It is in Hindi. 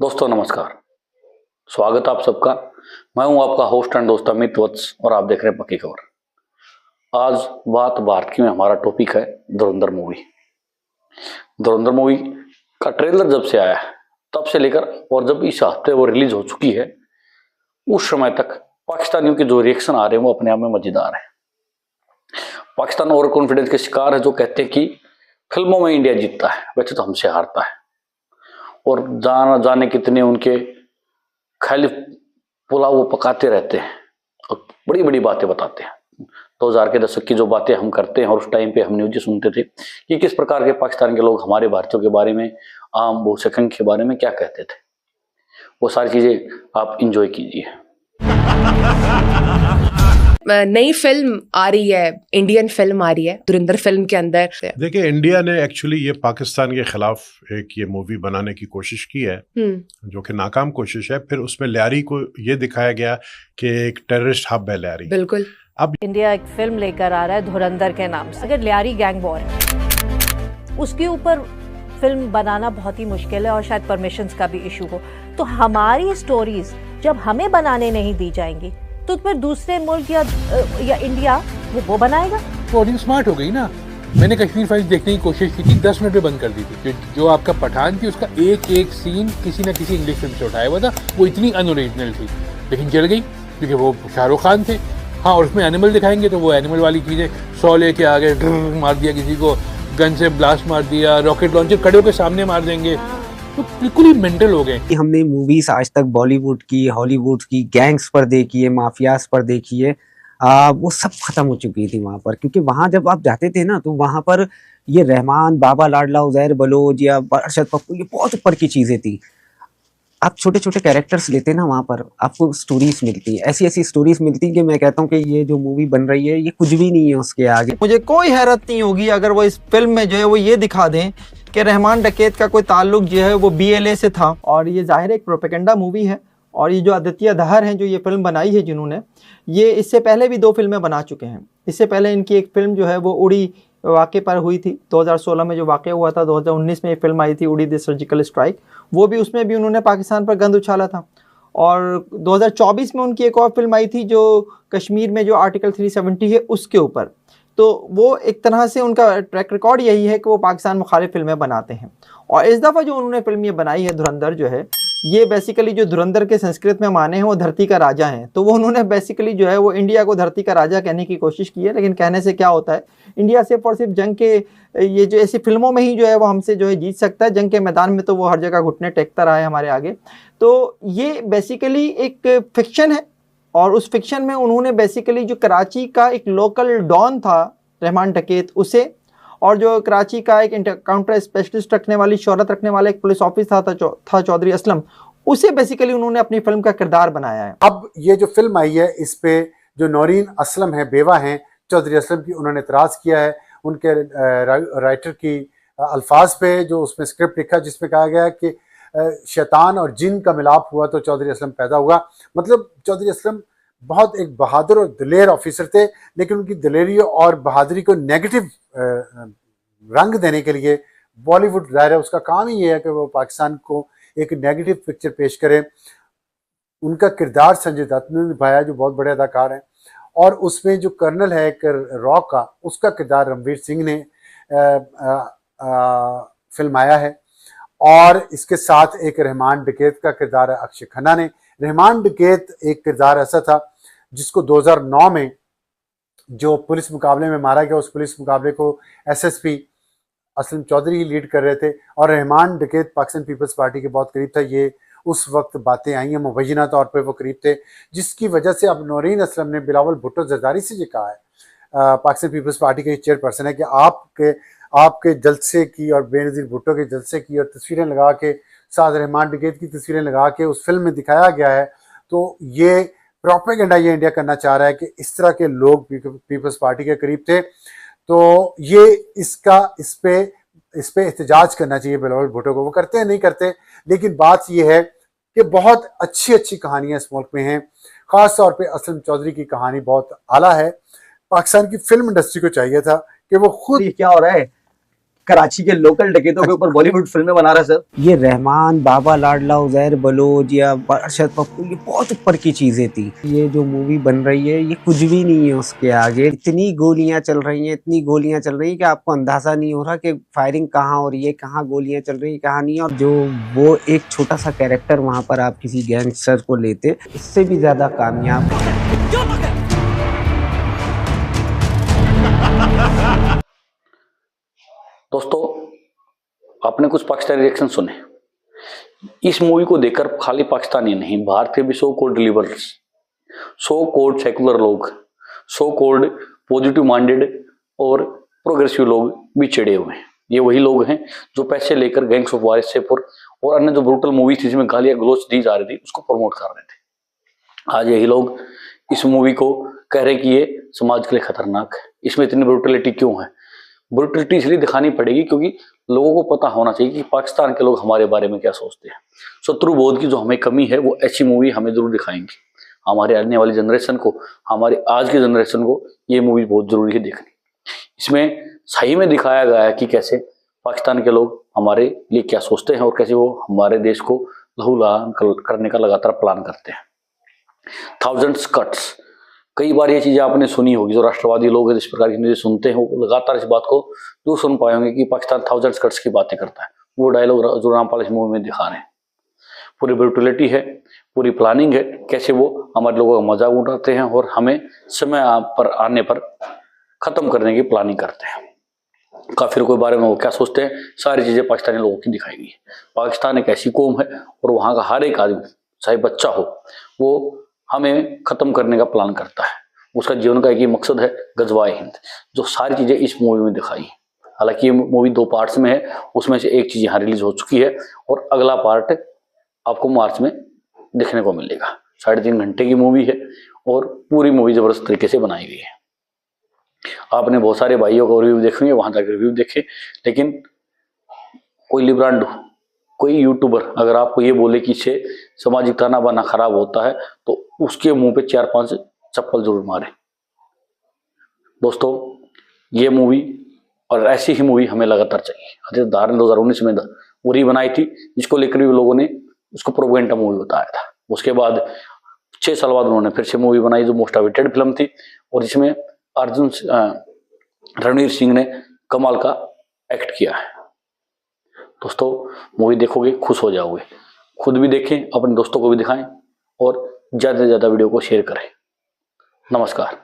दोस्तों नमस्कार। स्वागत आप सबका। मैं हूं आपका होस्ट एंड दोस्त अमित वत्स और आप देख रहे हैं पक्की खबर। आज बात भारत की में हमारा टॉपिक है धुरंधर मूवी। धुरंधर मूवी का ट्रेलर जब से आया है तब से लेकर और जब इस हफ्ते वो रिलीज हो चुकी है उस समय तक पाकिस्तानियों के जो रिएक्शन आ रहे हैं वो अपने आप में मजेदार है। पाकिस्तान ओवर कॉन्फिडेंस के शिकार है जो कहते हैं कि फिल्मों में इंडिया जीतता है, वैसे तो हमसे हारता है। और जाने कितने उनके खाली पुलाव वो पकाते रहते हैं और बड़ी बड़ी बातें बताते हैं। 2000 के दशक की जो बातें हम करते हैं और उस टाइम पे हम न्यूज़ सुनते थे कि किस प्रकार के पाकिस्तान के लोग हमारे भारतीयों के बारे में, आम भूसंख्यक के बारे में क्या कहते थे। वो सारी चीजें आप इंजॉय कीजिए। नई फिल्म आ रही है, इंडियन फिल्म आ रही है धुरंधर फिल्म के अंदर। देखिए, इंडिया ने एक्चुअली ये पाकिस्तान के खिलाफ एक ये मूवी बनाने की कोशिश की है जो कि नाकाम कोशिश है। फिर उसमें लियारी को ये दिखाया गया कि एक टेररिस्ट हब है लियारी। बिल्कुल। अब इंडिया एक फिल्म लेकर आ रहा है धुरंधर के नाम से। अगर लियारी गैंग वॉर है उसके ऊपर फिल्म बनाना बहुत ही मुश्किल है और शायद परमिशंस का भी इशू हो। तो हमारी स्टोरीज जब हमें बनाने नहीं दी जाएंगी तो फिर दूसरे मुल्क या इंडिया वो बनाएगा। ऑडियंस स्मार्ट हो गई ना। मैंने कश्मीर फाइल्स देखने की कोशिश की थी, 10 मिनट में बंद कर दी थी। जो आपका पठान थी उसका एक एक सीन किसी ना किसी इंग्लिश फिल्म से उठाया हुआ था। वो इतनी अनओरिजिनल थी लेकिन चल गई क्योंकि वो शाहरुख खान थे। हाँ, और उसमें एनिमल दिखाएंगे तो वो एनिमल वाली चीज़ें 100 लेके आ गए, मार दिया किसी को, गन से ब्लास्ट मार दिया, रॉकेट लॉन्चर खड़े होकर सामने मार देंगे, तो बिल्कुल ही मेंटल हो गए। हमने मूवीज आज तक बॉलीवुड की, हॉलीवुड की, गैंग्स पर देखी है, माफियाज पर देखी है, वो सब खत्म हो चुकी थी वहां पर। क्योंकि वहां जब आप जाते थे ना तो वहां पर ये रहमान, बाबा लाडला, उजैर बलोच या अरशद पप्पू, ये बहुत ऊपर की चीजें थी। आप छोटे छोटे कैरेक्टर्स लेते ना वहां पर आपको स्टोरीज मिलती है, ऐसी ऐसी स्टोरीज मिलती कि मैं कहता हूँ कि ये जो मूवी बन रही है ये कुछ भी नहीं है उसके आगे। मुझे कोई हैरत नहीं होगी अगर वो इस फिल्म में जो है वो ये दिखा दें कि रहमान डकैत का कोई ताल्लुक जो है वो BLA से था। और ये जाहिर एक प्रोपेगेंडा मूवी है। और ये जो आदित्य दहर हैं जो ये फिल्म बनाई है जिन्होंने, ये इससे पहले भी 2 फिल्में बना चुके हैं। इससे पहले इनकी एक फिल्म जो है वो उड़ी वाक़े पर हुई थी 2016 में जो वाक़या हुआ था। 2019 में ये फिल्म आई थी उड़ी द सर्जिकल स्ट्राइक, वो भी उसमें भी उन्होंने पाकिस्तान पर गंद उछाला था। और 2024 में उनकी एक और फिल्म आई थी जो कश्मीर में जो आर्टिकल 370 है उसके ऊपर। तो वो एक तरह से उनका ट्रैक रिकॉर्ड यही है कि वो पाकिस्तान मुखालिफ फिल्में बनाते हैं। और इस दफ़ा जो उन्होंने फिल्म ये बनाई है धुरंधर जो है, ये बेसिकली जो धुरंधर के संस्कृत में माने हैं वो धरती का राजा हैं। तो वो उन्होंने बेसिकली जो है वो इंडिया को धरती का राजा कहने की कोशिश की है। लेकिन कहने से क्या होता है, इंडिया सिर्फ और सिर्फ जंग के ये जो ऐसी फिल्मों में ही जो है वो हमसे जो है जीत सकता है। जंग के मैदान में तो वो हर जगह घुटने टेकता रहा है हमारे आगे। तो ये बेसिकली एक फिक्शन है और उस फिक्शन में उन्होंने बेसिकली जो कराची का एक लोकल डॉन था रहमान डकैत उसे, और जो कराची का एक काउंटर स्पेशलिस्ट रखने वाली, शोहरत रखने वाला एक पुलिस ऑफिसर था चौधरी असलम, उसे बेसिकली उन्होंने अपनी फिल्म का किरदार बनाया है। अब ये जो फिल्म आई है इस पे जो नौरीन असलम है, बेवा हैं चौधरी असलम की, उन्होंने एतराज़ किया है उनके राइटर की अल्फाज पे जो उसमें स्क्रिप्ट लिखा जिसमें कहा गया है कि शैतान और जिन का मिलाप हुआ तो चौधरी असलम पैदा हुआ। मतलब चौधरी असलम बहुत एक बहादुर और दिलेर ऑफिसर थे, लेकिन उनकी दिलेरी और बहादुरी को नेगेटिव रंग देने के लिए बॉलीवुड ज़ाहिर है उसका काम ही ये है कि वो पाकिस्तान को एक नेगेटिव पिक्चर पेश करे। उनका किरदार संजय दत्त ने निभाया जो बहुत बड़े अदाकार हैं, और उसमें जो कर्नल है एक रॉ का, उसका किरदार रणवीर सिंह ने फिल्माया है। और इसके साथ एक रहमान डकैत का किरदार है अक्षय खन्ना ने। रहमान डकैत एक किरदार ऐसा था जिसको 2009 में जो पुलिस मुकाबले में मारा गया, उस पुलिस मुकाबले को SSP असलम चौधरी लीड कर रहे थे और रहमान डकैत पाकिस्तान पीपल्स पार्टी के बहुत करीब था। ये उस वक्त बातें आई हैं, मुबैना तौर पे वो करीब थे, जिसकी वजह से अब नौरीन असलम ने बिलावल भुट्टो जरदारी से ये कहा है, पाकिस्तान पीपल्स पार्टी के चेयरपर्सन है, कि आपके जलसे की और बेनज़ीर भुट्टो के जलसे की और तस्वीरें लगा के साथ रहमान डकैत की तस्वीरें लगा के उस फिल्म में दिखाया गया है। तो ये प्रोपेगेंडा ये इंडिया करना चाह रहा है कि इस तरह के लोग पीपल्स पार्टी के करीब थे, तो ये इस पे एहतजाज करना चाहिए बिलावल भुट्टो को। वो करते हैं नहीं करते, लेकिन बात ये है कि बहुत अच्छी अच्छी कहानियां इस मुल्क में हैं। ख़ास तौर पे असलम चौधरी की कहानी बहुत आला है। पाकिस्तान की फिल्म इंडस्ट्री को चाहिए था कि वो खुद क्या हो रहा है, कराची के लोकल डकैतों के ऊपर बॉलीवुड फिल्में बना रहा है सर। ये रहमान, बाबा लाडला, उजैर बलोच या अरशद पप्पू, ये बहुत ऊपर की चीजें थी। ये जो मूवी बन रही है ये कुछ भी नहीं है उसके आगे। इतनी गोलियां चल रही हैं, इतनी गोलियां चल रही हैं कि आपको अंदाजा नहीं हो रहा कि फायरिंग कहाँ हो रही है, कहाँ गोलियां चल रही है, कहाँ नहीं। और जो वो एक छोटा सा कैरेक्टर वहां पर आप किसी गैंगस्टर को लेते, इससे भी ज्यादा कामयाब। दोस्तों, आपने कुछ पाकिस्तानी रिएक्शन सुने। इस मूवी को देखकर खाली पाकिस्तानी नहीं, भारतीय भी so cold liberals, so cold secular लोग, सो कोल्ड पॉजिटिव माइंडेड और प्रोग्रेसिव लोग भी चिड़े हुए हैं। ये वही लोग हैं जो पैसे लेकर गैंग्स ऑफ वारिसपुर और अन्य जो ब्रूटल मूवी थी जिसमें गालियां गलौच दी जा रही थी उसको प्रमोट कर रहे थे। आज यही लोग इस मूवी को कह रहे हैं कि ये समाज के लिए खतरनाक है। इसमें इतनी ब्रूटलिटी क्यों है? ब्रूटलिटी इसलिए दिखानी पड़ेगी क्योंकि लोगों को पता होना चाहिए कि पाकिस्तान के लोग हमारे बारे में क्या सोचते हैं। शत्रु बोध की जो हमें कमी है वो ऐसी मूवी हमें जरूर दिखाएंगी। हमारे आने वाली जनरेशन को, हमारे आज की जनरेशन को ये मूवी बहुत जरूरी है देखनी। इसमें सही में दिखाया गया है कि कैसे पाकिस्तान के लोग हमारे लिए क्या सोचते हैं और कैसे वो हमारे देश को लहूलुहान करने का लगातार प्लान करते हैं। थाउजेंड्स कट्स, कई बार ये चीजें आपने सुनी होगी। जो राष्ट्रवादी लोग हैं इस प्रकार की चीजें सुनते हैं वो लगातार इस बात को जो सुन पाए होंगे कि पाकिस्तान थाउजेंड्स कट्स की बातें करता है। वो डायलॉग जो रामपाल इस मूवी में दिखा रहे हैं, पूरी ब्रूटलिटी है, पूरी प्लानिंग है, कैसे वो हमारे लोगों का मजाक उड़ाते हैं और हमें समय पर आने पर खत्म करने की प्लानिंग करते हैं। काफिर के बारे में वो क्या सोचते हैं, सारी चीजें पाकिस्तानी लोगों की दिखाई गई है। पाकिस्तान एक ऐसी कौम है और वहां का हर एक आदमी, चाहे बच्चा हो, वो हमें खत्म करने का प्लान करता है। उसका जीवन का एक ही मकसद है, गजवाए हिंद, जो सारी चीजें इस मूवी में दिखाई है। हालांकि ये मूवी 2 पार्ट्स में है, उसमें से एक चीज यहाँ रिलीज हो चुकी है और अगला पार्ट आपको मार्च में देखने को मिलेगा। 3.5 घंटे की मूवी है और पूरी मूवी जबरदस्त तरीके से बनाई गई है। आपने बहुत सारे भाइयों का रिव्यू देखेंगे, वहां जाकर रिव्यू देखे, लेकिन कोई लिब्रांडो, कोई यूट्यूबर अगर आपको ये बोले कि इससे सामाजिक ताना बाना खराब होता है तो उसके मुंह पे 4-5 चप्पल जरूर मारे। दोस्तों, ये मूवी और ऐसी ही मूवी हमें लगातार चाहिए। अजय दार ने 2019 में उरी बनाई थी, जिसको लेकर भी लोगों ने उसको प्रोपेगेंडा मूवी बताया था। उसके बाद 6 साल बाद उन्होंने फिर से मूवी बनाई जो मोस्ट अवेटेड फिल्म थी और जिसमें रणवीर सिंह ने कमाल का एक्ट किया है। दोस्तों, मूवी देखोगे खुश हो जाओगे। खुद भी देखें, अपने दोस्तों को भी दिखाएं और ज्यादा से ज्यादा वीडियो को शेयर करें। नमस्कार।